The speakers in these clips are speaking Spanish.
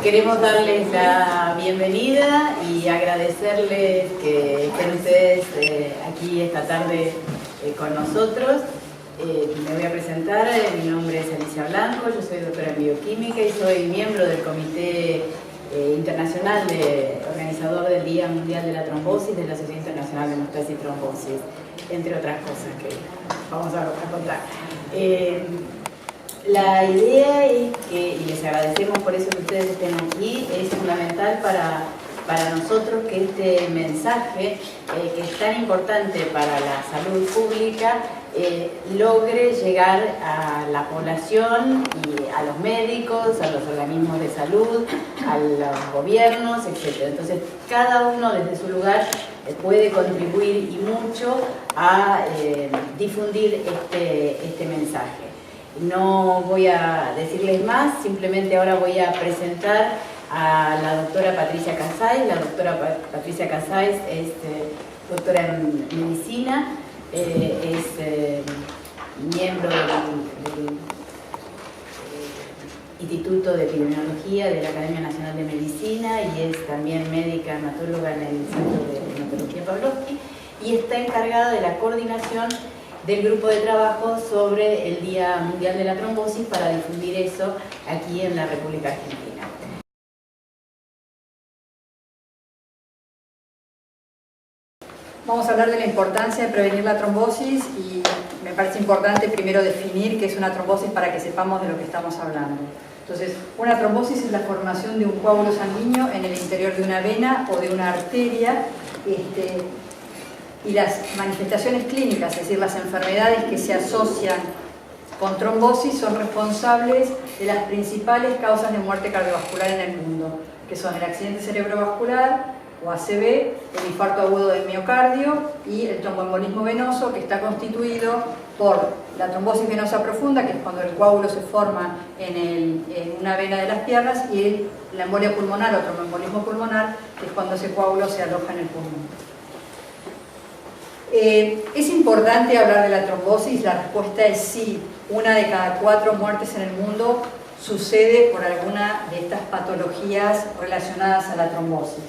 Queremos darles la bienvenida y agradecerles que estén ustedes aquí esta tarde con nosotros. Me voy a presentar, mi nombre es Alicia Blanco, yo soy doctora en bioquímica y soy miembro del Comité Internacional organizador del Día Mundial de la Trombosis de la Sociedad Internacional de Hemostasis y Trombosis, entre otras cosas que vamos a contar. La idea es que, y les agradecemos por eso que ustedes estén aquí, es fundamental para nosotros que este mensaje, que es tan importante para la salud pública, logre llegar a la población y a los médicos, a los organismos de salud, a los gobiernos, etc. Entonces, cada uno desde su lugar puede contribuir y mucho a difundir este mensaje. No voy a decirles más, simplemente ahora voy a presentar a la doctora Patricia Casais. La doctora Patricia Casais es doctora en medicina, es miembro del Instituto de Epidemiología de la Academia Nacional de Medicina y es también médica hematóloga en el Centro de Hematología Pavlovsky y está encargada de la coordinación del grupo de trabajo sobre el Día Mundial de la Trombosis para difundir eso aquí en la República Argentina. Vamos a hablar de la importancia de prevenir la trombosis y me parece importante primero definir qué es una trombosis para que sepamos de lo que estamos hablando. Entonces, una trombosis es la formación de un coágulo sanguíneo en el interior de una vena o de una arteria, y las manifestaciones clínicas, es decir, las enfermedades que se asocian con trombosis son responsables de las principales causas de muerte cardiovascular en el mundo, que son el accidente cerebrovascular o ACV, el infarto agudo del miocardio y el tromboembolismo venoso, que está constituido por la trombosis venosa profunda, que es cuando el coágulo se forma en una vena de las piernas, y la embolia pulmonar o tromboembolismo pulmonar, que es cuando ese coágulo se aloja en el pulmón. ¿Es importante hablar de la trombosis? La respuesta es sí. 1 de cada 4 muertes en el mundo sucede por alguna de estas patologías relacionadas a la trombosis.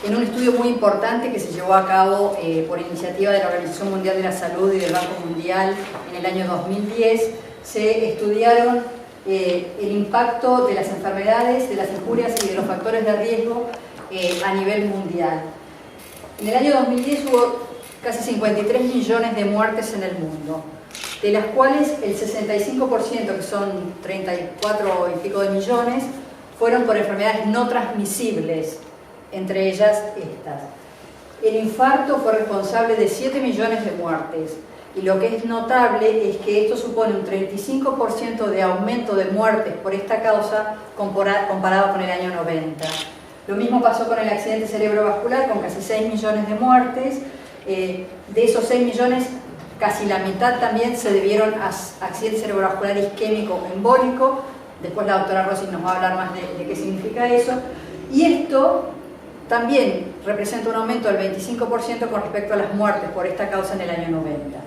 En un estudio muy importante que se llevó a cabo por iniciativa de la Organización Mundial de la Salud y del Banco Mundial en el año 2010, se estudiaron el impacto de las enfermedades, de las injurias y de los factores de riesgo a nivel mundial. En el año 2010 hubo casi 53 millones de muertes en el mundo, de las cuales el 65%, que son 34 y pico de millones, fueron por enfermedades no transmisibles, entre ellas estas. El infarto fue responsable de 7 millones de muertes, y lo que es notable es que esto supone un 35% de aumento de muertes por esta causa comparado con el año 90. Lo mismo pasó con el accidente cerebrovascular, con casi 6 millones de muertes. De esos 6 millones, casi la mitad también se debieron a accidente cerebrovascular isquémico embólico. Después la doctora Rossi nos va a hablar más de qué significa eso. Y esto también representa un aumento del 25% con respecto a las muertes por esta causa en el año 90.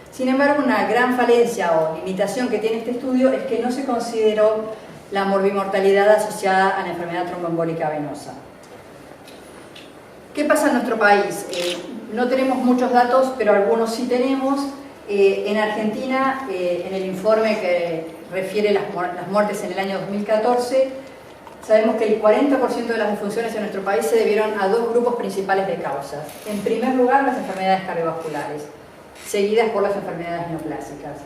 Sin embargo, una gran falencia o limitación que tiene este estudio es que no se consideró la morbimortalidad asociada a la enfermedad tromboembólica venosa. ¿Qué pasa en nuestro país? No tenemos muchos datos, pero algunos sí tenemos. En Argentina, en el informe que refiere las muertes en el año 2014, sabemos que el 40% de las defunciones en nuestro país se debieron a 2 grupos principales de causas. En primer lugar, las enfermedades cardiovasculares, seguidas por las enfermedades neoplásicas,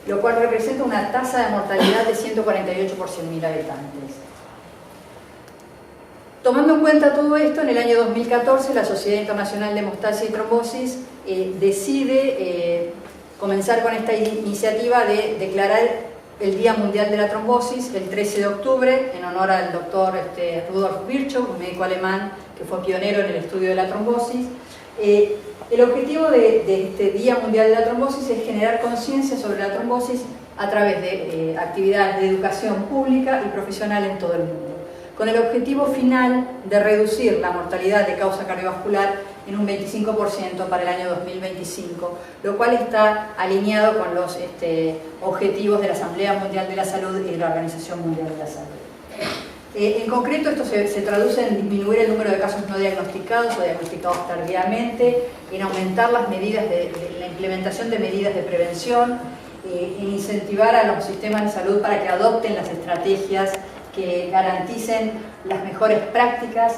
lo cual representa una tasa de mortalidad de 148 por 100.000 habitantes. Tomando en cuenta todo esto, en el año 2014 la Sociedad Internacional de Hemostasis y Trombosis decide comenzar con esta iniciativa de declarar el Día Mundial de la Trombosis el 13 de octubre en honor al doctor Rudolf Virchow, un médico alemán que fue pionero en el estudio de la trombosis. El objetivo de este Día Mundial de la Trombosis es generar conciencia sobre la trombosis a través de actividades de educación pública y profesional en todo el mundo, con el objetivo final de reducir la mortalidad de causa cardiovascular en un 25% para el año 2025, lo cual está alineado con los objetivos de la Asamblea Mundial de la Salud y de la Organización Mundial de la Salud. En concreto, esto se traduce en disminuir el número de casos no diagnosticados o diagnosticados tardíamente, en aumentar las medidas de la implementación de medidas de prevención, en incentivar a los sistemas de salud para que adopten las estrategias que garanticen las mejores prácticas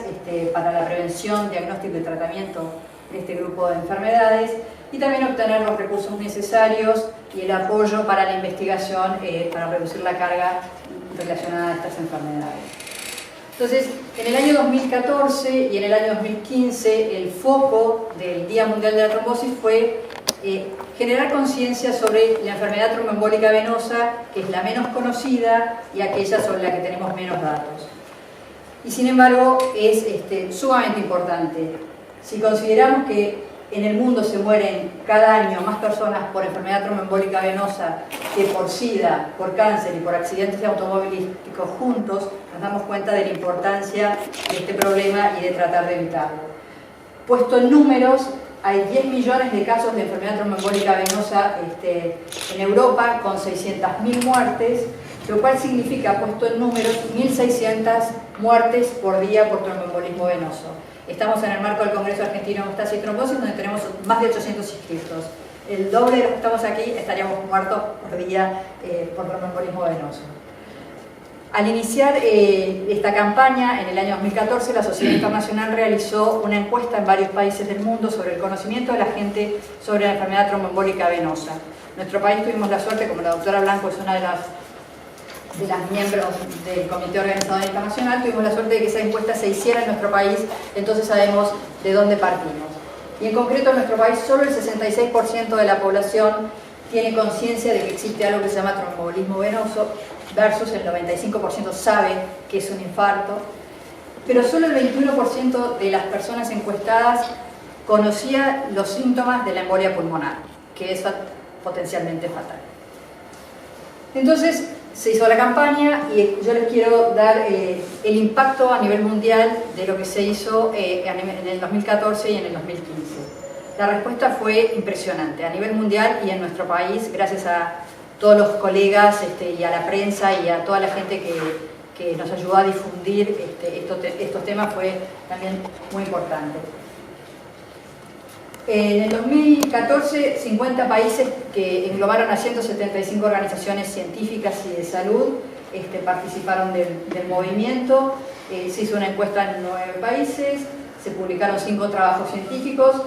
para la prevención, diagnóstico y tratamiento de este grupo de enfermedades, y también obtener los recursos necesarios y el apoyo para la investigación para reducir la carga relacionada a estas enfermedades. Entonces, en el año 2014 y en el año 2015, el foco del Día Mundial de la Trombosis fue generar conciencia sobre la enfermedad tromboembólica venosa, que es la menos conocida y aquella sobre la que tenemos menos datos. Y sin embargo, es sumamente importante. Si consideramos que en el mundo se mueren cada año más personas por enfermedad tromboembólica venosa que por SIDA, por cáncer y por accidentes automovilísticos juntos, nos damos cuenta de la importancia de este problema y de tratar de evitarlo. Puesto en números, hay 10 millones de casos de enfermedad tromboembólica venosa en Europa, con 600.000 muertes, lo cual significa, puesto en números, 1.600 muertes por día por tromboembolismo venoso. Estamos en el marco del Congreso Argentino de Hemostasia y Trombosis, donde tenemos más de 800 inscritos. El doble de los que estamos aquí estaríamos muertos por día por tromboembolismo venoso. Al iniciar esta campaña, en el año 2014, la Sociedad Internacional realizó una encuesta en varios países del mundo sobre el conocimiento de la gente sobre la enfermedad tromboembólica venosa. En nuestro país tuvimos la suerte, como la doctora Blanco es una de las miembros del Comité Organizador Internacional, tuvimos la suerte de que esa encuesta se hiciera en nuestro país, entonces sabemos de dónde partimos. Y en concreto en nuestro país solo el 66% de la población tiene conciencia de que existe algo que se llama tromboembolismo venoso, versus el 95% sabe que es un infarto, pero solo el 21% de las personas encuestadas conocía los síntomas de la embolia pulmonar, que es potencialmente fatal. Entonces se hizo la campaña y yo les quiero dar el impacto a nivel mundial de lo que se hizo en el 2014 y en el 2015. La respuesta fue impresionante a nivel mundial y en nuestro país, gracias a todos los colegas y a la prensa y a toda la gente que nos ayudó a difundir estos temas, fue también muy importante. En el 2014, 50 países que englobaron a 175 organizaciones científicas y de salud participaron del movimiento. Se hizo una encuesta en 9 países, se publicaron 5 trabajos científicos,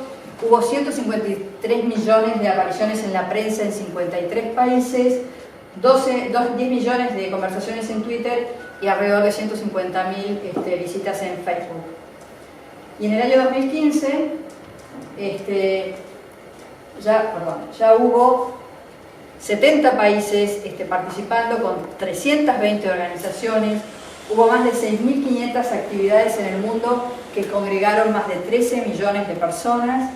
hubo 153 millones de apariciones en la prensa en 53 países, 10 millones de conversaciones en Twitter y alrededor de 150.000 visitas en Facebook. Y en el año 2015, ya hubo 70 países participando con 320 organizaciones, hubo más de 6.500 actividades en el mundo que congregaron más de 13 millones de personas,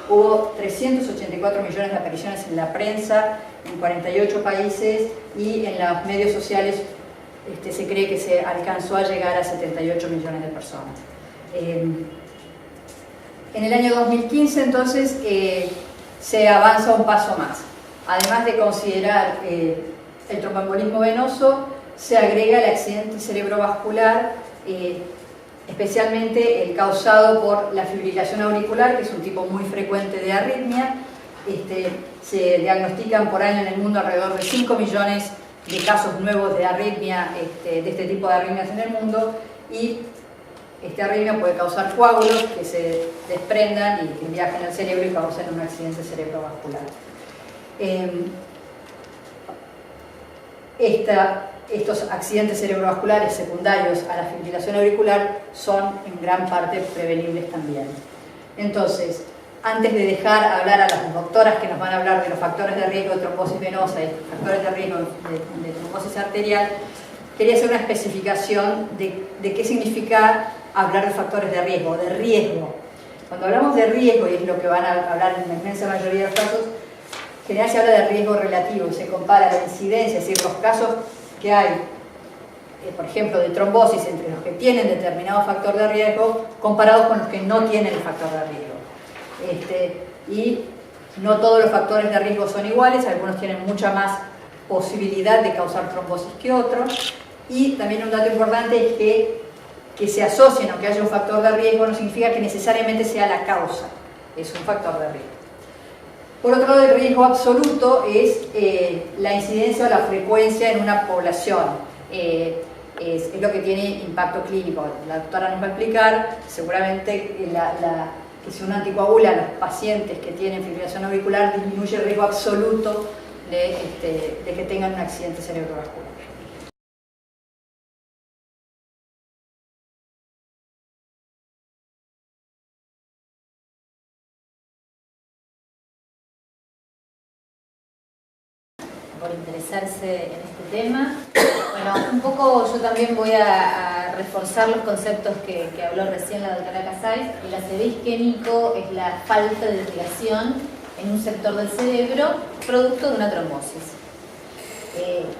hubo 384 millones de apariciones en la prensa en 48 países y en los medios sociales se cree que se alcanzó a llegar a 78 millones de personas. En el año 2015, entonces, se avanza un paso más. Además de considerar el tromboembolismo venoso, se agrega el accidente cerebrovascular, especialmente el causado por la fibrilación auricular, que es un tipo muy frecuente de arritmia. Se diagnostican por año en el mundo alrededor de 5 millones de casos nuevos de arritmia, de este tipo de arritmias en el mundo, y esta arritmia puede causar coágulos que se desprendan y que viajen al cerebro y causen un accidente cerebrovascular. Estos accidentes cerebrovasculares secundarios a la fibrilación auricular son en gran parte prevenibles también. Entonces, antes de dejar hablar a las doctoras que nos van a hablar de los factores de riesgo de trombosis venosa y factores de riesgo de trombosis arterial, quería hacer una especificación de qué significa hablar de factores de riesgo, de riesgo. Cuando hablamos de riesgo, y es lo que van a hablar en la inmensa mayoría de los casos, en general se habla de riesgo relativo y se compara la incidencia, es decir, los casos que hay, por ejemplo, de trombosis entre los que tienen determinado factor de riesgo comparados con los que no tienen el factor de riesgo. Y no todos los factores de riesgo son iguales, algunos tienen mucha más posibilidad de causar trombosis que otros. Y también un dato importante es que se asocien o que haya un factor de riesgo no significa que necesariamente sea la causa, es un factor de riesgo. Por otro lado, el riesgo absoluto es la incidencia o la frecuencia en una población. Es lo que tiene impacto clínico. La doctora nos va a explicar, seguramente que si uno anticoagula a los pacientes que tienen fibrilación auricular disminuye el riesgo absoluto de que tengan un accidente cerebrovascular. Por interesarse en este tema. Bueno, un poco yo también voy a reforzar los conceptos que habló recién la doctora Casais. El ACV isquémico es la falta de irrigación en un sector del cerebro producto de una trombosis.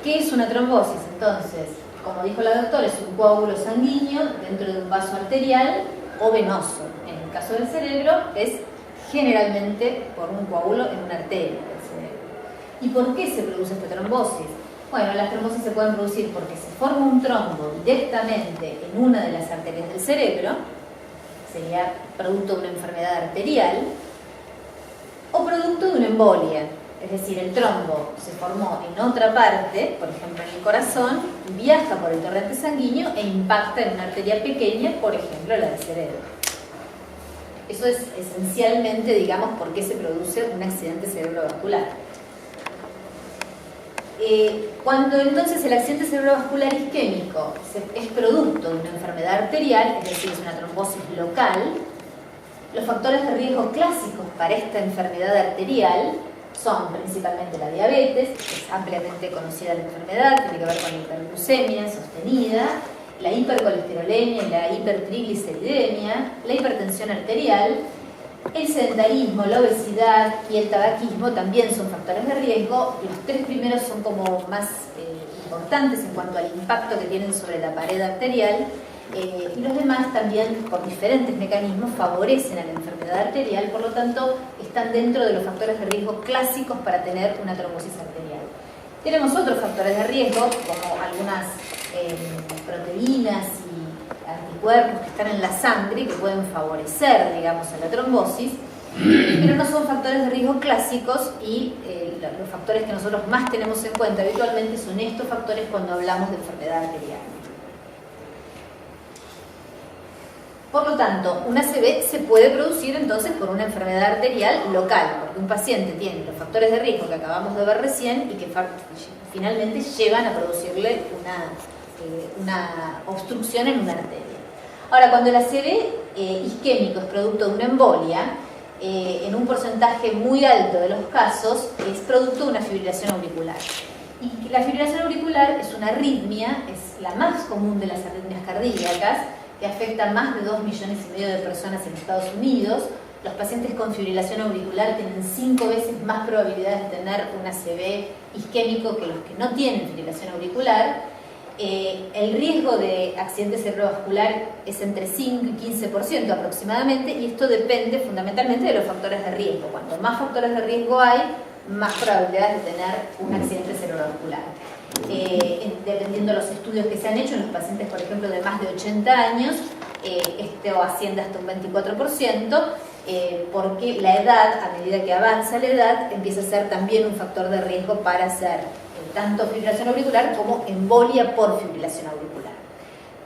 ¿Qué es una trombosis? Entonces, como dijo la doctora, es un coágulo sanguíneo dentro de un vaso arterial o venoso. En el caso del cerebro es generalmente por un coágulo en una arteria. ¿Y por qué se produce esta trombosis? Bueno, las trombosis se pueden producir porque se forma un trombo directamente en una de las arterias del cerebro, sería producto de una enfermedad arterial, o producto de una embolia, es decir, el trombo se formó en otra parte, por ejemplo en el corazón, viaja por el torrente sanguíneo e impacta en una arteria pequeña, por ejemplo la del cerebro. Eso es esencialmente, digamos, por qué se produce un accidente cerebrovascular. Cuando entonces el accidente cerebrovascular isquémico es producto de una enfermedad arterial, es decir, es una trombosis local, los factores de riesgo clásicos para esta enfermedad arterial son principalmente la diabetes, que es ampliamente conocida la enfermedad, tiene que ver con la hiperglucemia sostenida, la hipercolesterolemia y la hipertrigliceridemia, la hipertensión arterial. El sedentarismo, la obesidad y el tabaquismo también son factores de riesgo. Los tres primeros son como más importantes en cuanto al impacto que tienen sobre la pared arterial, y los demás también, por diferentes mecanismos, favorecen a la enfermedad arterial, por lo tanto están dentro de los factores de riesgo clásicos para tener una trombosis arterial. Tenemos otros factores de riesgo, como algunas proteínas y anticuerpos que están en la sangre que pueden favorecer, digamos, a la trombosis, pero no son factores de riesgo clásicos, y los factores que nosotros más tenemos en cuenta habitualmente son estos factores cuando hablamos de enfermedad arterial. Por lo tanto, un ACV se puede producir entonces por una enfermedad arterial local, porque un paciente tiene los factores de riesgo que acabamos de ver recién y que finalmente llevan a producirle una obstrucción en una arteria. Ahora, cuando el ACV isquémico es producto de una embolia, en un porcentaje muy alto de los casos es producto de una fibrilación auricular. Y la fibrilación auricular es una arritmia, es la más común de las arritmias cardíacas, que afecta a más de 2,5 millones de personas en Estados Unidos. Los pacientes con fibrilación auricular tienen 5 veces más probabilidades de tener un ACV isquémico que los que no tienen fibrilación auricular. El riesgo de accidente cerebrovascular es entre 5 y 15% aproximadamente, y esto depende fundamentalmente de los factores de riesgo. Cuanto más factores de riesgo hay, más probabilidades de tener un accidente cerebrovascular. Dependiendo de los estudios que se han hecho en los pacientes, por ejemplo, de más de 80 años, esto asciende hasta un 24%, porque la edad, a medida que avanza la edad, empieza a ser también un factor de riesgo para hacer tanto fibrilación auricular como embolia por fibrilación auricular.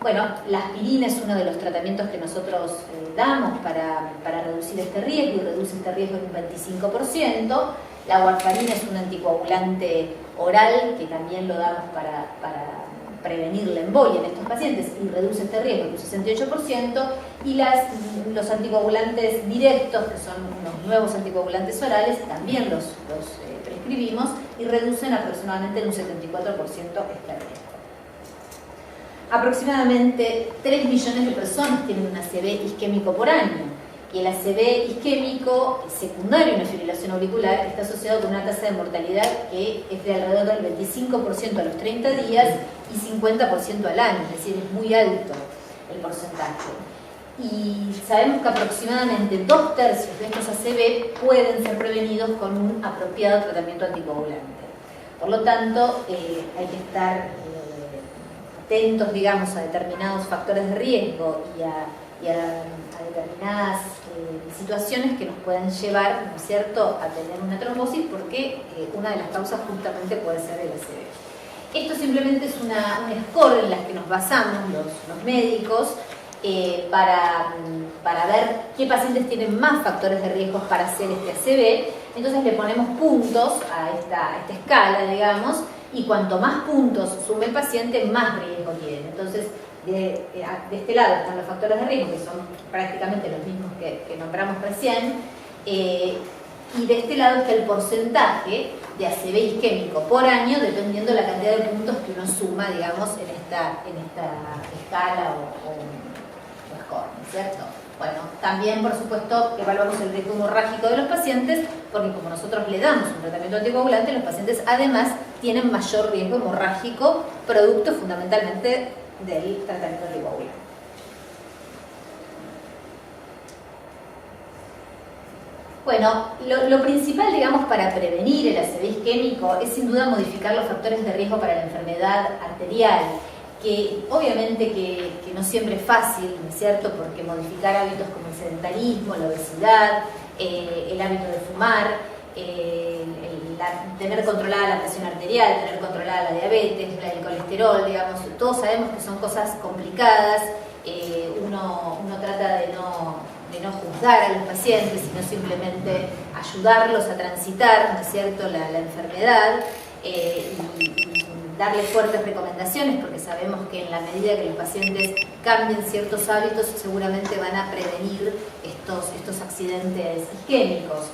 Bueno, la aspirina es uno de los tratamientos que nosotros damos para reducir este riesgo, y reduce este riesgo en un 25%. La warfarina es un anticoagulante oral que también lo damos para prevenir la embolia en estos pacientes y reduce este riesgo en un 68%. Y los anticoagulantes directos, que son unos nuevos anticoagulantes orales, también los prescribimos y reducen aproximadamente en un 74% este riesgo. Aproximadamente 3 millones de personas tienen un ACV isquémico por año, y el ACV isquémico secundario a una fibrilación auricular está asociado con una tasa de mortalidad que es de alrededor del 25% a los 30 días y 50% al año, es decir, es muy alto el porcentaje. Y sabemos que aproximadamente 2/3 de estos ACV pueden ser prevenidos con un apropiado tratamiento anticoagulante. Por lo tanto, hay que estar atentos, digamos, a determinados factores de riesgo y a determinadas situaciones que nos pueden llevar, ¿no es cierto?, a tener una trombosis, porque una de las causas justamente puede ser el ACV. Esto simplemente es un score en la que nos basamos los médicos para ver qué pacientes tienen más factores de riesgo para hacer este ACV. Entonces le ponemos puntos a esta escala, digamos, y cuanto más puntos sume el paciente, más riesgo tiene. Entonces, de este lado están los factores de riesgo, que son prácticamente los mismos que nombramos recién, y de este lado está el porcentaje de ACV isquémico por año, dependiendo de la cantidad de puntos que uno suma, digamos, en esta escala o score, ¿no es cierto? Bueno, también, por supuesto, evaluamos el riesgo hemorrágico de los pacientes, porque como nosotros le damos un tratamiento anticoagulante, los pacientes además tienen mayor riesgo hemorrágico, producto fundamentalmente del tratamiento anticoagulante. Bueno, lo principal, digamos, para prevenir el ACV isquémico es sin duda modificar los factores de riesgo para la enfermedad arterial, que obviamente que no siempre es fácil, ¿no es cierto?, porque modificar hábitos como el sedentarismo, la obesidad, el hábito de fumar, tener controlada la presión arterial, tener controlada la diabetes, el colesterol, digamos, todos sabemos que son cosas complicadas. Uno trata de no juzgar a los pacientes, sino simplemente ayudarlos a transitar, ¿no es cierto?, la enfermedad, y darles fuertes recomendaciones, porque sabemos que en la medida que los pacientes cambien ciertos hábitos, seguramente van a prevenir estos accidentes isquémicos.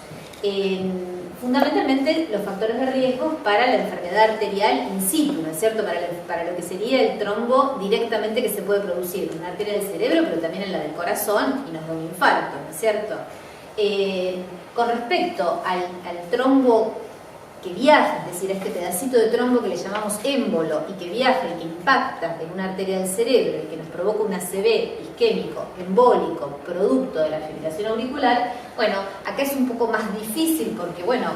Fundamentalmente los factores de riesgo para la enfermedad arterial in situ, ¿no es cierto?, para lo que sería el trombo directamente que se puede producir en una arteria del cerebro, pero también en la del corazón, y nos da un infarto, ¿no es cierto? Con respecto al trombo que viaja, es decir, este pedacito de trombo que le llamamos émbolo y que viaja y que impacta en una arteria del cerebro y que nos provoca un ACV isquémico, embólico, producto de la fibrilación auricular, bueno, acá es un poco más difícil porque, bueno,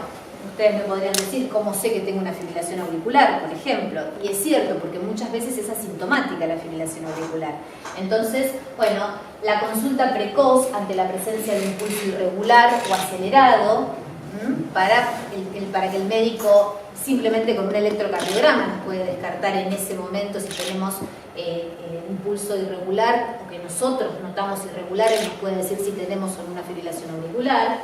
ustedes me podrían decir cómo sé que tengo una fibrilación auricular, por ejemplo, y es cierto, porque muchas veces es asintomática la fibrilación auricular. Entonces, bueno, la consulta precoz ante la presencia de un pulso irregular o acelerado, para que el médico simplemente con un electrocardiograma nos puede descartar en ese momento si tenemos un pulso irregular o que nosotros notamos irregulares, nos puede decir si tenemos una fibrilación auricular.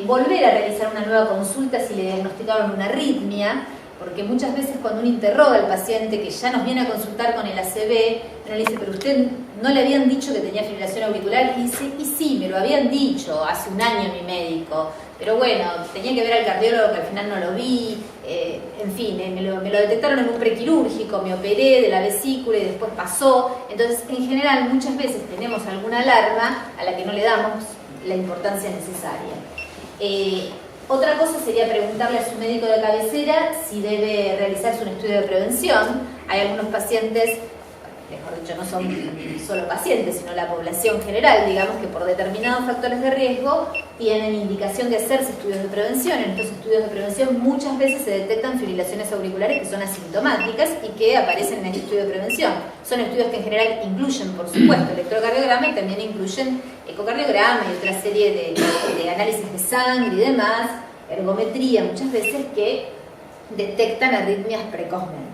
Volver a realizar una nueva consulta si le diagnosticaron una arritmia, porque muchas veces cuando uno interroga al paciente que ya nos viene a consultar con el ACV, uno le dice, pero usted no le habían dicho que tenía fibrilación auricular, y dice, y sí, me lo habían dicho hace un año mi médico, pero bueno, tenía que ver al cardiólogo que al final no lo vi, en fin, me lo detectaron en un prequirúrgico, me operé de la vesícula y después pasó. Entonces, en general, muchas veces tenemos alguna alarma a la que no le damos la importancia necesaria. Otra cosa sería preguntarle a su médico de cabecera si debe realizarse un estudio de prevención. Hay algunos pacientes, mejor dicho, no son solo pacientes, sino la población general, digamos, que por determinados factores de riesgo tienen indicación de hacerse estudios de prevención. En estos estudios de prevención muchas veces se detectan fibrilaciones auriculares que son asintomáticas y que aparecen en este estudio de prevención. Son estudios que en general incluyen, por supuesto, electrocardiograma y también incluyen ecocardiograma y otra serie de análisis de sangre y demás, ergometría, muchas veces que detectan arritmias precozmente.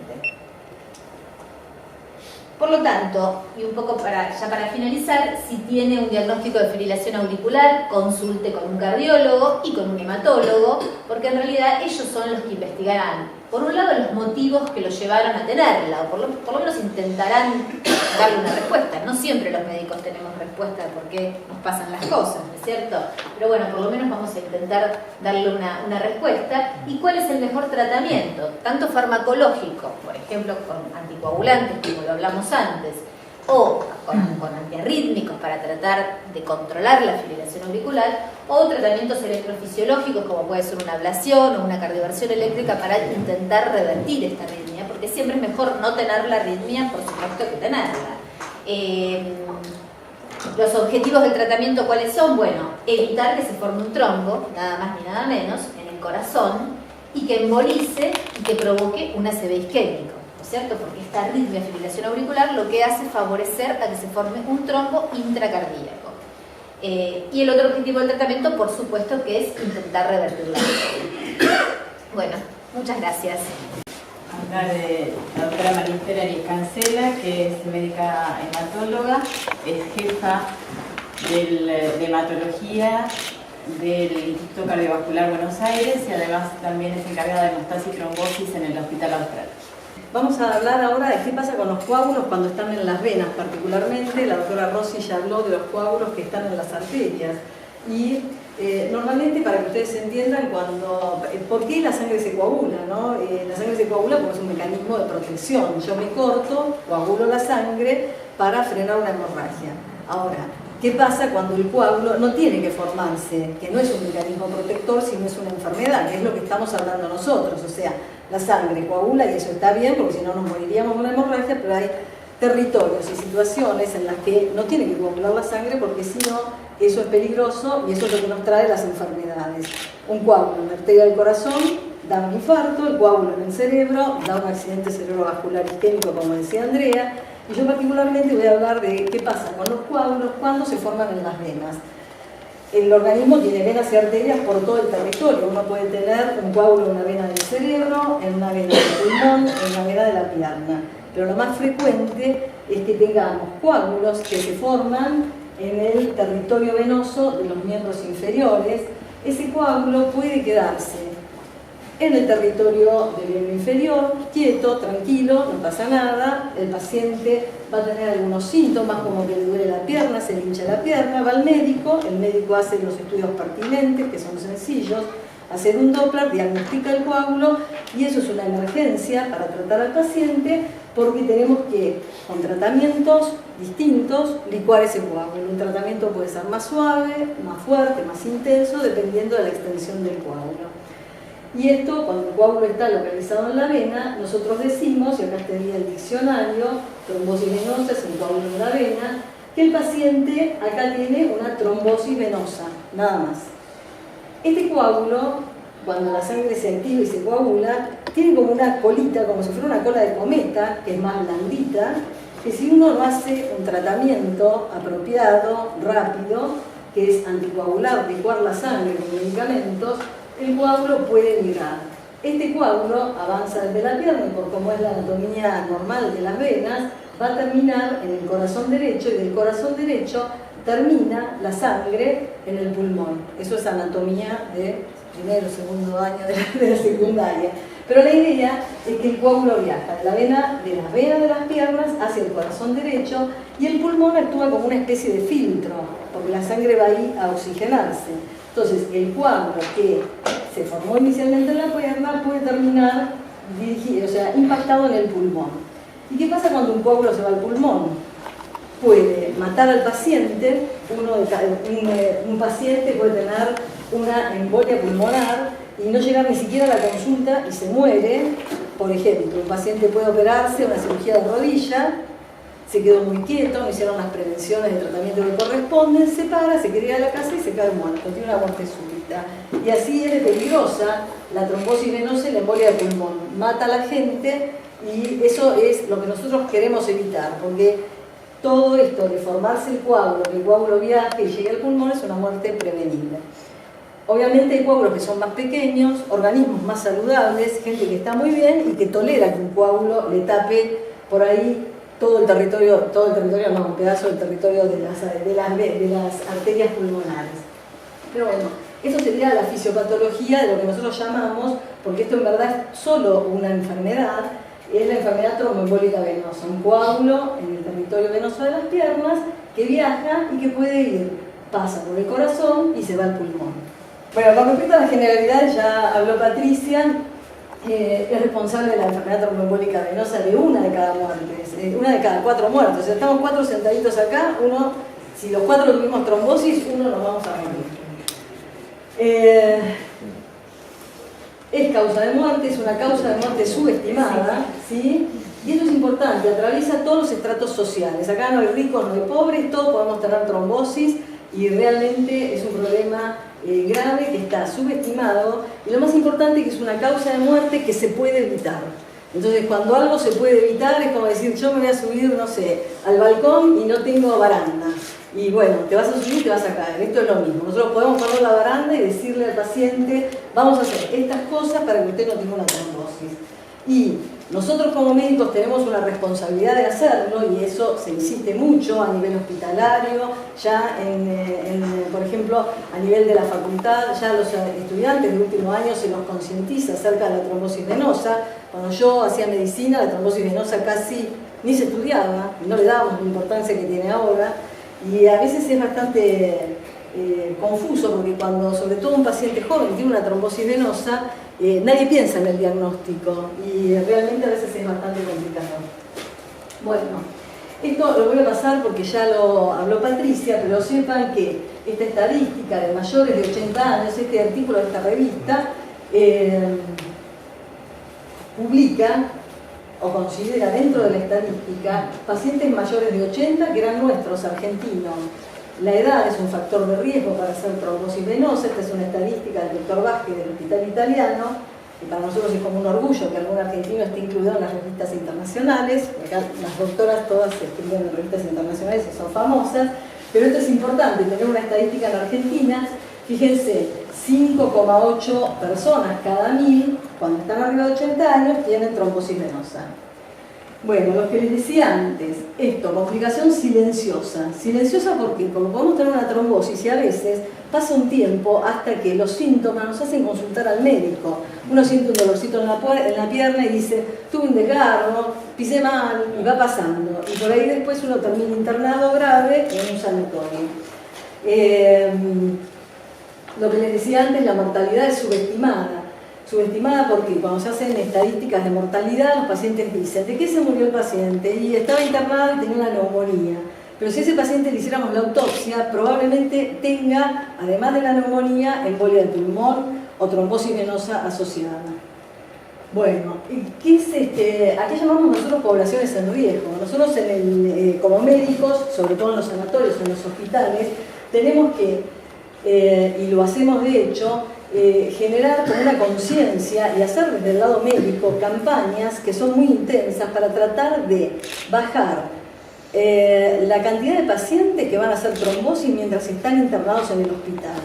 Por lo tanto, y un poco para finalizar, si tiene un diagnóstico de fibrilación auricular, consulte con un cardiólogo y con un hematólogo, porque en realidad ellos son los que investigarán, por un lado, los motivos que los llevaron a tenerla, o por lo menos intentarán darle una respuesta. No siempre los médicos tenemos respuesta de por qué nos pasan las cosas, ¿no es cierto? Pero bueno, por lo menos vamos a intentar darle una respuesta. ¿Y cuál es el mejor tratamiento? Tanto farmacológico, por ejemplo, con anticoagulantes, como lo hablamos antes, o con antiarrítmicos para tratar de controlar la fibrilación auricular, o tratamientos electrofisiológicos como puede ser una ablación o una cardioversión eléctrica para intentar revertir esta arritmia, porque siempre es mejor no tener la arritmia, por supuesto, que tenerla. Los objetivos del tratamiento, ¿cuáles son? Bueno, evitar que se forme un trombo, nada más ni nada menos, en el corazón, y que embolice y que provoque un ACV isquémico. ¿no es cierto? Porque esta arritmia, fibrilación auricular, lo que hace es favorecer a que se forme un trombo intracardíaco. Y el otro objetivo del tratamiento, por supuesto, que es intentar revertir la arritmia. Bueno, muchas gracias. Hablar de la doctora María Esther Arias Cancela, que es médica hematóloga, es jefa de hematología del Instituto Cardiovascular Buenos Aires y además también es encargada de hemostasis y trombosis en el Hospital Austral. Vamos a hablar ahora de qué pasa con los coágulos cuando están en las venas, particularmente la doctora Rossi ya habló de los coágulos que están en las arterias. Y normalmente, para que ustedes entiendan, ¿por qué la sangre se coagula? ¿No? La sangre se coagula porque es un mecanismo de protección. Yo me corto, coagulo la sangre para frenar una hemorragia. Ahora, ¿qué pasa cuando el coágulo no tiene que formarse? Que no es un mecanismo protector, sino es una enfermedad, que es lo que estamos hablando nosotros. O sea, la sangre coagula y eso está bien, porque si no nos moriríamos de una hemorragia, pero hay territorios y situaciones en las que no tiene que coagular la sangre porque si no, eso es peligroso y eso es lo que nos trae las enfermedades. Un coágulo en la arteria del corazón da un infarto, el coágulo en el cerebro da un accidente cerebrovascular isquémico, como decía Andrea, y yo particularmente voy a hablar de qué pasa con los coágulos cuando se forman en las venas. El organismo tiene venas y arterias por todo el territorio. Uno puede tener un coágulo en una vena del cerebro, en una vena del pulmón, en una vena de la pierna. Pero lo más frecuente es que tengamos coágulos que se forman en el territorio venoso de los miembros inferiores. Ese coágulo puede quedarse en el territorio del miembro inferior, quieto, tranquilo, no pasa nada. El paciente va a tener algunos síntomas como que le duele la pierna, se le hincha la pierna, va al médico, el médico hace los estudios pertinentes, que son sencillos, hacer un Doppler, diagnostica el coágulo y eso es una emergencia para tratar al paciente porque tenemos que, con tratamientos distintos, licuar ese coágulo. Un tratamiento puede ser más suave, más fuerte, más intenso, dependiendo de la extensión del coágulo. Y esto, cuando el coágulo está localizado en la vena, nosotros decimos, y acá estaría el diccionario, trombosis venosa es un coágulo en la vena, que el paciente acá tiene una trombosis venosa, nada más. Este coágulo, cuando la sangre se activa y se coagula, tiene como una colita, como si fuera una cola de cometa, que es más blandita, que si uno no hace un tratamiento apropiado, rápido, que es anticoagular, licuar la sangre con medicamentos, el coágulo puede migrar. Este coágulo avanza desde la pierna y por cómo es la anatomía normal de las venas, va a terminar en el corazón derecho y del corazón derecho termina la sangre en el pulmón. Eso es anatomía de primero o segundo año de la secundaria. Pero la idea es que el coágulo viaja de las venas de las piernas hacia el corazón derecho y el pulmón actúa como una especie de filtro, porque la sangre va ahí a oxigenarse. Entonces, el coágulo que se formó inicialmente en la pierna puede terminar impactado en el pulmón. ¿Y qué pasa cuando un coágulo se va al pulmón? Puede matar al paciente, un paciente puede tener una embolia pulmonar y no llegar ni siquiera a la consulta y se muere. Por ejemplo, un paciente puede operarse una cirugía de rodilla, se quedó muy quieto, no hicieron las prevenciones de tratamiento que corresponden, se para, se quiere ir a la casa y se cae muerto, tiene una muerte súbita. Y así es peligrosa la trombosis venosa y la embolia de pulmón. Mata a la gente y eso es lo que nosotros queremos evitar, porque todo esto de formarse el coágulo, que el coágulo viaje y llegue al pulmón es una muerte prevenible. Obviamente hay coágulos que son más pequeños, organismos más saludables, gente que está muy bien y que tolera que un coágulo le tape por ahí todo el territorio, no, un pedazo del territorio de las arterias pulmonares. Pero bueno, eso sería la fisiopatología de lo que nosotros llamamos, porque esto en verdad es solo una enfermedad, es la enfermedad tromboembólica venosa, un coágulo en el territorio venoso de las piernas que viaja y que puede ir, pasa por el corazón y se va al pulmón. Bueno, con respecto a las generalidades, ya habló Patricia, es responsable de la enfermedad tromboembólica venosa de una de cada 4 muertes. O sea, estamos 4 sentaditos acá, si los 4 tuvimos trombosis, uno nos vamos a morir. Es causa de muerte, es una causa de muerte subestimada, ¿sí? Y eso es importante, atraviesa todos los estratos sociales. Acá no hay ricos, no hay pobres, todos podemos tener trombosis y realmente es un problema grave que está subestimado y lo más importante que es una causa de muerte que se puede evitar. Entonces, cuando algo se puede evitar, es como decir, yo me voy a subir, no sé, al balcón y no tengo baranda. Y bueno, te vas a subir y te vas a caer. Esto es lo mismo. Nosotros podemos poner la baranda y decirle al paciente, vamos a hacer estas cosas para que usted no tenga una trombosis. Y nosotros como médicos tenemos una responsabilidad de hacerlo, y eso se insiste mucho a nivel hospitalario, ya por ejemplo, a nivel de la facultad, ya los estudiantes de último año se los concientiza acerca de la trombosis venosa. Cuando yo hacía medicina, la trombosis venosa casi ni se estudiaba, no le dábamos la importancia que tiene ahora, y a veces es bastante confuso, porque cuando sobre todo un paciente joven tiene una trombosis venosa, nadie piensa en el diagnóstico y realmente a veces es bastante complicado. Bueno, esto lo voy a pasar porque ya lo habló Patricia, pero sepan que esta estadística de mayores de 80 años, este artículo de esta revista, publica o considera dentro de la estadística pacientes mayores de 80 que eran nuestros argentinos. La edad es un factor de riesgo para hacer trombosis venosa. Esta es una estadística del doctor Vázquez del Hospital Italiano, y para nosotros es como un orgullo que algún argentino esté incluido en las revistas internacionales. Acá las doctoras todas se escriben en revistas internacionales y son famosas, pero esto es importante, tener una estadística en Argentina. Fíjense, 5,8 personas cada 1000, cuando están arriba de 80 años, tienen trombosis venosa. Bueno, lo que les decía antes, esto, complicación silenciosa. Silenciosa porque podemos tener una trombosis y a veces pasa un tiempo hasta que los síntomas nos hacen consultar al médico. Uno siente un dolorcito en la pierna y dice, tuve un desgarro, pisé mal, y va pasando. Y por ahí después uno termina internado grave en un sanatorio. Lo que les decía antes, la mortalidad es subestimada. Subestimada porque cuando se hacen estadísticas de mortalidad, los pacientes dicen, ¿de qué se murió el paciente? Y estaba internado y tenía una neumonía. Pero si a ese paciente le hiciéramos la autopsia, probablemente tenga, además de la neumonía, embolia del pulmón o trombosis venosa asociada. Bueno, ¿qué es ¿a qué llamamos nosotros poblaciones en riesgo? Nosotros como médicos, sobre todo en los sanatorios, en los hospitales, tenemos que, y lo hacemos de hecho, generar como una conciencia y hacer desde el lado médico campañas que son muy intensas para tratar de bajar la cantidad de pacientes que van a hacer trombosis mientras están internados en el hospital.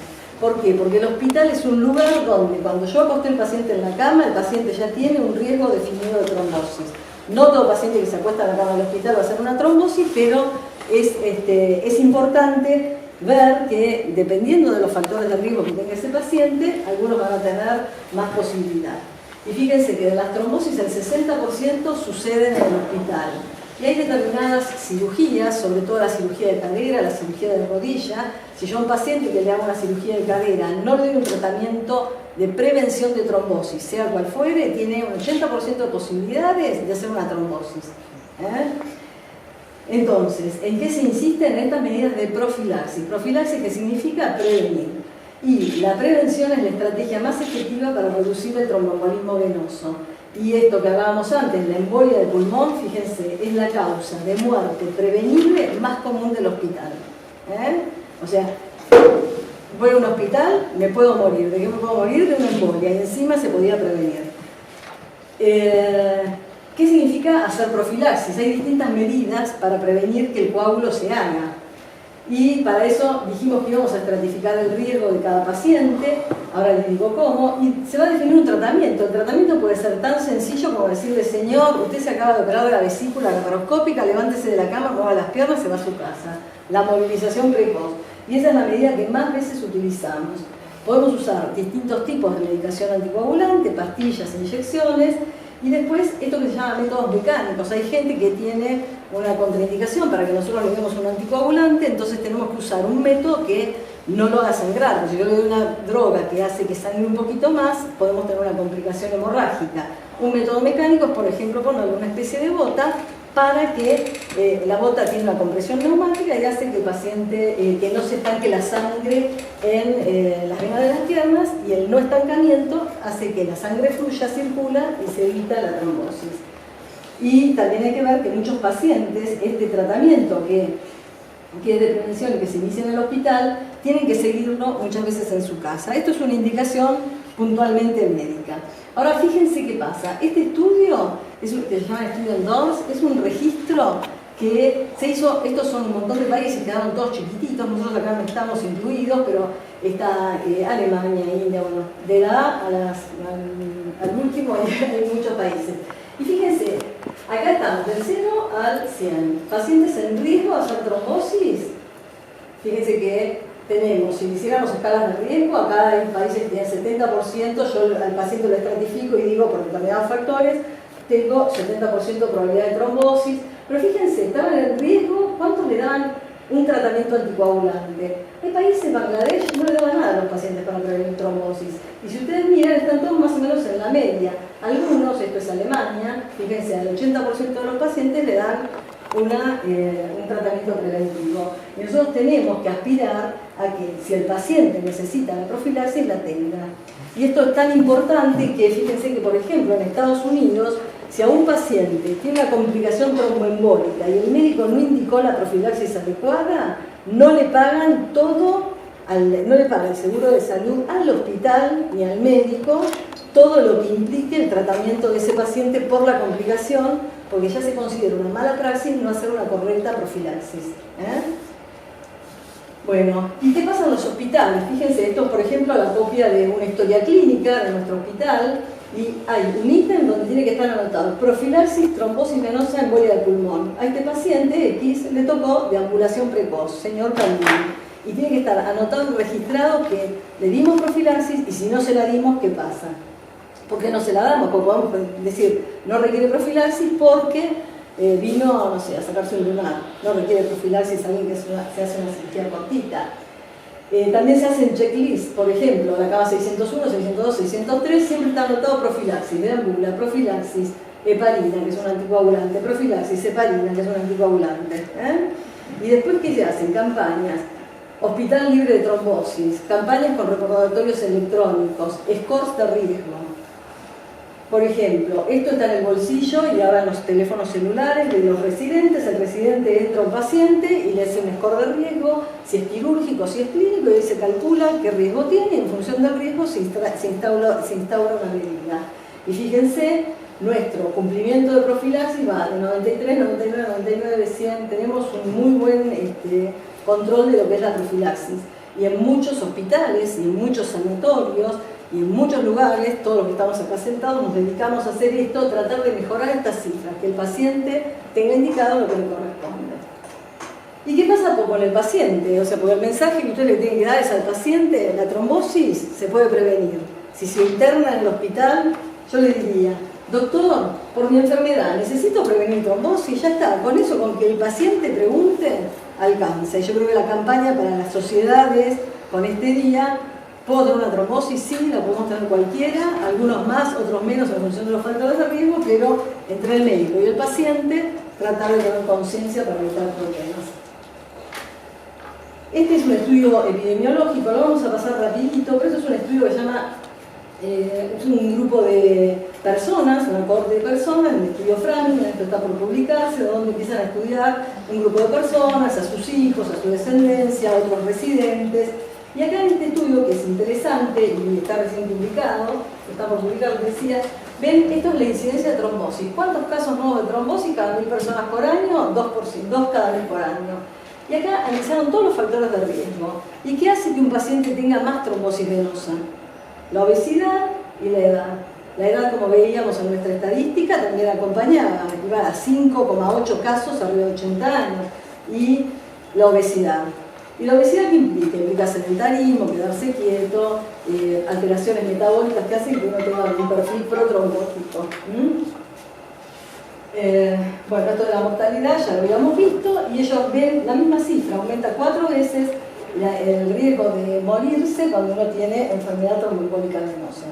¿Por qué? Porque el hospital es un lugar donde cuando yo acosté al paciente en la cama, el paciente ya tiene un riesgo definido de trombosis. No todo paciente que se acuesta en la cama del hospital va a hacer una trombosis, pero es importante ver que dependiendo de los factores de riesgo que tenga ese paciente, algunos van a tener más posibilidad. Y fíjense que de las trombosis el 60% suceden en el hospital. Y hay determinadas cirugías, sobre todo la cirugía de cadera, la cirugía de rodilla. Si yo a un paciente que le hago una cirugía de cadera no le doy un tratamiento de prevención de trombosis, sea cual fuere, tiene un 80% de posibilidades de hacer una trombosis. Entonces, ¿en qué se insiste? En estas medidas de profilaxis. Profilaxis, que significa prevenir. Y la prevención es la estrategia más efectiva para reducir el tromboembolismo venoso. Y esto que hablábamos antes, la embolia del pulmón, fíjense, es la causa de muerte prevenible más común del hospital. O sea, voy a un hospital, me puedo morir. ¿De qué me puedo morir? De una embolia. Y encima se podía prevenir. ¿Qué significa hacer profilaxis? Hay distintas medidas para prevenir que el coágulo se haga. Y para eso dijimos que íbamos a estratificar el riesgo de cada paciente. Ahora les digo cómo. Y se va a definir un tratamiento. El tratamiento puede ser tan sencillo como decirle, señor, usted se acaba de operar de la vesícula laparoscópica, levántese de la cama, mueva las piernas, se va a su casa. La movilización precoz. Y esa es la medida que más veces utilizamos. Podemos usar distintos tipos de medicación anticoagulante, pastillas, inyecciones. Y después, esto que se llama métodos mecánicos. Hay gente que tiene una contraindicación para que nosotros le demos un anticoagulante, entonces tenemos que usar un método que no lo haga sangrar. Porque si yo le doy una droga que hace que sangre un poquito más, podemos tener una complicación hemorrágica. Un método mecánico es, por ejemplo, ponerle una especie de bota para que la bota tiene una compresión neumática y hace que el paciente, que no se estanque la sangre en las venas de las piernas, y el no estancamiento hace que la sangre fluya, circula y se evita la trombosis. Y también hay que ver que muchos pacientes, este tratamiento que es de prevención y que se inicia en el hospital, tienen que seguirlo muchas veces en su casa. Esto es una indicación puntualmente médica. Ahora fíjense qué pasa. Este estudio, que se llama estudio ENDORS, es un registro que se hizo, estos son un montón de países, quedaron todos chiquititos, nosotros acá no estamos incluidos, pero está Alemania, India, bueno, de la A al último hay muchos países. Y fíjense, acá estamos del 0 al 100. Pacientes en riesgo de hacer trombosis, fíjense que tenemos, si hiciéramos escalas de riesgo, acá hay países que tienen 70%, yo al paciente lo estratifico y digo por determinados factores, tengo 70% de probabilidad de trombosis, pero fíjense, estaban en riesgo, ¿cuántos le daban un tratamiento anticoagulante? Hay países, Bangladesh, no le daban nada a los pacientes para prevenir trombosis. Y si ustedes miran, están todos más o menos en la media. Algunos, esto es Alemania, fíjense, al 80% de los pacientes le dan un tratamiento preventivo. Y nosotros tenemos que aspirar a que si el paciente necesita la profilaxis, la tenga. Y esto es tan importante que fíjense que, por ejemplo, en Estados Unidos, si a un paciente tiene una complicación tromboembólica y el médico no indicó la profilaxis adecuada, no le pagan no le paga el seguro de salud al hospital ni al médico todo lo que implique el tratamiento de ese paciente por la complicación, porque ya se considera una mala praxis no hacer una correcta profilaxis. Bueno, ¿y qué pasa en los hospitales? Fíjense, esto es por ejemplo la copia de una historia clínica de nuestro hospital y hay un ítem donde tiene que estar anotado profilaxis, trombosis venosa, embolia del pulmón. A este paciente X le tocó deambulación precoz, señor Caldini, y tiene que estar anotado y registrado que le dimos profilaxis y si no se la dimos, ¿qué pasa? ¿Por qué no se la damos? Porque podemos decir, no requiere profilaxis porque vino, no sé, a sacarse un lunar. No requiere profilaxis alguien que se hace una cirugía cortita. También se hacen checklists, por ejemplo, la cama 601, 602, 603, siempre está anotado profilaxis, deambula, profilaxis, heparina, que es un anticoagulante, profilaxis, heparina, que es un anticoagulante. Y después, ¿qué se hacen? Campañas. Hospital libre de trombosis, campañas con recordatorios electrónicos, scores de riesgo. Por ejemplo, esto está en el bolsillo y ahora en los teléfonos celulares de los residentes. El residente entra a un paciente y le hace un score de riesgo, si es quirúrgico, si es clínico, y ahí se calcula qué riesgo tiene y en función del riesgo se instaura una medida. Y fíjense, nuestro cumplimiento de profilaxis va de 93, 99, 99, 100. Tenemos un muy buen control de lo que es la profilaxis. Y en muchos hospitales y en muchos sanatorios y en muchos lugares, todos los que estamos acá sentados, nos dedicamos a hacer esto, tratar de mejorar estas cifras, que el paciente tenga indicado lo que le corresponde. ¿Y qué pasa con el paciente? O sea, porque el mensaje que usted le tiene que dar es al paciente, la trombosis se puede prevenir. Si se interna en el hospital, yo le diría, doctor, por mi enfermedad, necesito prevenir trombosis, ya está. Con eso, con que el paciente pregunte, alcanza. Y yo creo que la campaña para las sociedades, con este día, ¿puedo tener una trombosis? Sí, la podemos tener cualquiera, algunos más, otros menos en función de los factores de riesgo, pero entre el médico y el paciente, tratar de tener conciencia para evitar problemas. Este es un estudio epidemiológico, lo vamos a pasar rapidito, pero esto es un estudio que se llama, es un grupo de personas, una cohorte de personas, el estudio Framingham, esto está por publicarse, donde empiezan a estudiar un grupo de personas, a sus hijos, a su descendencia, a otros residentes. Y acá en este estudio, que es interesante y está recién publicado, está por publicar, decía, ven, esto es la incidencia de trombosis. ¿Cuántos casos nuevos de trombosis cada 1000 personas por año? 2 cada 1000 por año. Y acá analizaron todos los factores de riesgo. ¿Y qué hace que un paciente tenga más trombosis venosa? La obesidad y la edad. La edad, como veíamos en nuestra estadística, también acompañaba, iba a 5,8 casos arriba de 80 años. Y la obesidad. ¿Y la obesidad qué implica? Implica sedentarismo, quedarse quieto, alteraciones metabólicas que hacen que uno tenga un perfil protrombótico. Bueno, esto de la mortalidad ya lo habíamos visto y ellos ven la misma cifra, aumenta 4 veces el riesgo de morirse cuando uno tiene enfermedad tromboembólica venosa.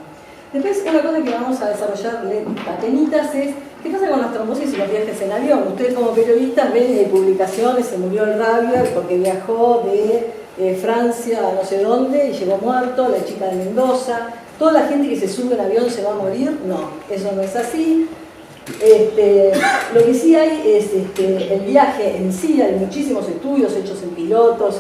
Después, una cosa que vamos a desarrollar apenitas es ¿qué pasa con las trombosis y los viajes en avión? Ustedes como periodistas ven publicaciones, se murió el Rabier porque viajó de Francia a no sé dónde y llegó muerto, la chica de Mendoza. ¿Toda la gente que se sube en avión se va a morir? No, eso no es así. Lo que sí hay es el viaje en sí, hay muchísimos estudios hechos en pilotos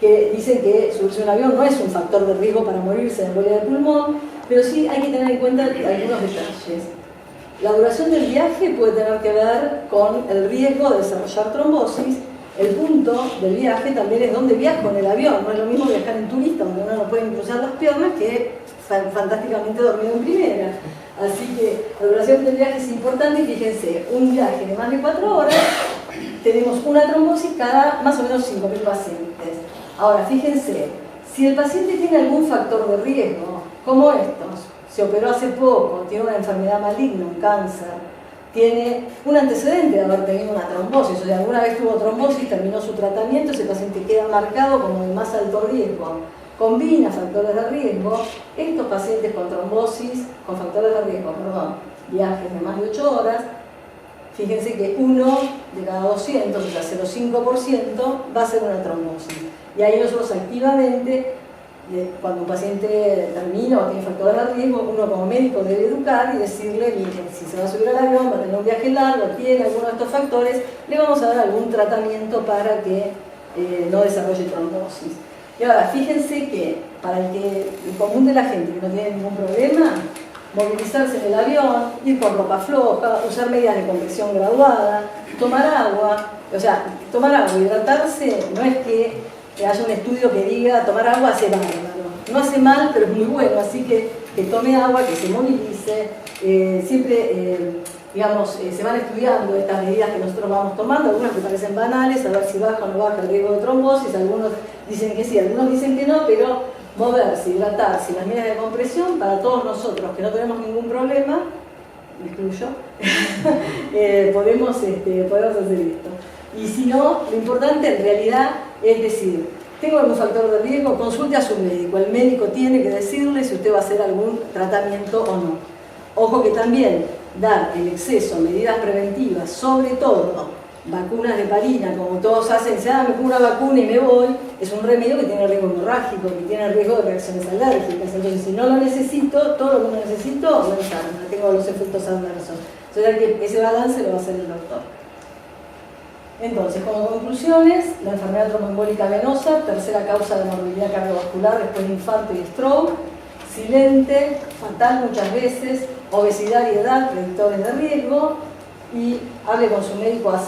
que dicen que subirse a un avión no es un factor de riesgo para morirse de embolia de pulmón. pero sí hay que tener en cuenta algunos detalles. La duración del viaje puede tener que ver con el riesgo de desarrollar trombosis. El punto del viaje también es dónde viajo en el avión. No es lo mismo viajar en turista, donde uno no puede cruzar las piernas, que fantásticamente dormido en primera. Así que la duración del viaje es importante y fíjense, un viaje de más de 4 horas, tenemos una trombosis cada más o menos 5.000 pacientes. Ahora, fíjense, si el paciente tiene algún factor de riesgo, como estos, se operó hace poco, tiene una enfermedad maligna, un cáncer, tiene un antecedente de haber tenido una trombosis, o sea, alguna vez tuvo trombosis, terminó su tratamiento, ese paciente queda marcado como de más alto riesgo, combina factores de riesgo, estos pacientes con trombosis, con factores de riesgo, viajes de más de 8 horas, fíjense que 1 de cada 200, o sea, 0,5%, va a ser una trombosis. Y ahí nosotros activamente, cuando un paciente termina o tiene factores de riesgo, uno como médico debe educar y decirle, mire, si se va a subir al avión, va a tener un viaje largo, tiene alguno de estos factores, le vamos a dar algún tratamiento para que no desarrolle trombosis. Y ahora, fíjense que para el común de la gente que no tiene ningún problema, movilizarse en el avión, ir con ropa floja, usar medidas de compresión graduada, tomar agua, o sea, tomar agua, hidratarse, no es que haya un estudio que diga tomar agua hace mal, no hace mal, pero es muy bueno, así que tome agua, que se movilice, siempre, digamos, se van estudiando estas medidas que nosotros vamos tomando, algunas que parecen banales, a ver si baja o no baja el riesgo de trombosis, algunos dicen que sí, algunos dicen que no, pero moverse, hidratarse, las medidas de compresión, para todos nosotros que no tenemos ningún problema, me incluyo, podemos hacer esto. Y si no, lo importante en realidad es decir, tengo algún factor de riesgo, consulte a su médico. El médico tiene que decirle si usted va a hacer algún tratamiento o no. Ojo que también dar el exceso, medidas preventivas, sobre todo vacunas de heparina, como todos hacen, me pongo una vacuna y me voy, es un remedio que tiene riesgo hemorrágico, que tiene riesgo de reacciones alérgicas. Entonces, si no lo necesito, todo lo que no necesito, no tengo los efectos adversos. O sea que ese balance lo va a hacer el doctor. Entonces, como conclusiones, la enfermedad tromboembólica venosa, tercera causa de morbilidad cardiovascular después de infarto y stroke, silente, fatal muchas veces, obesidad y edad, predictores de riesgo, y hable con su médico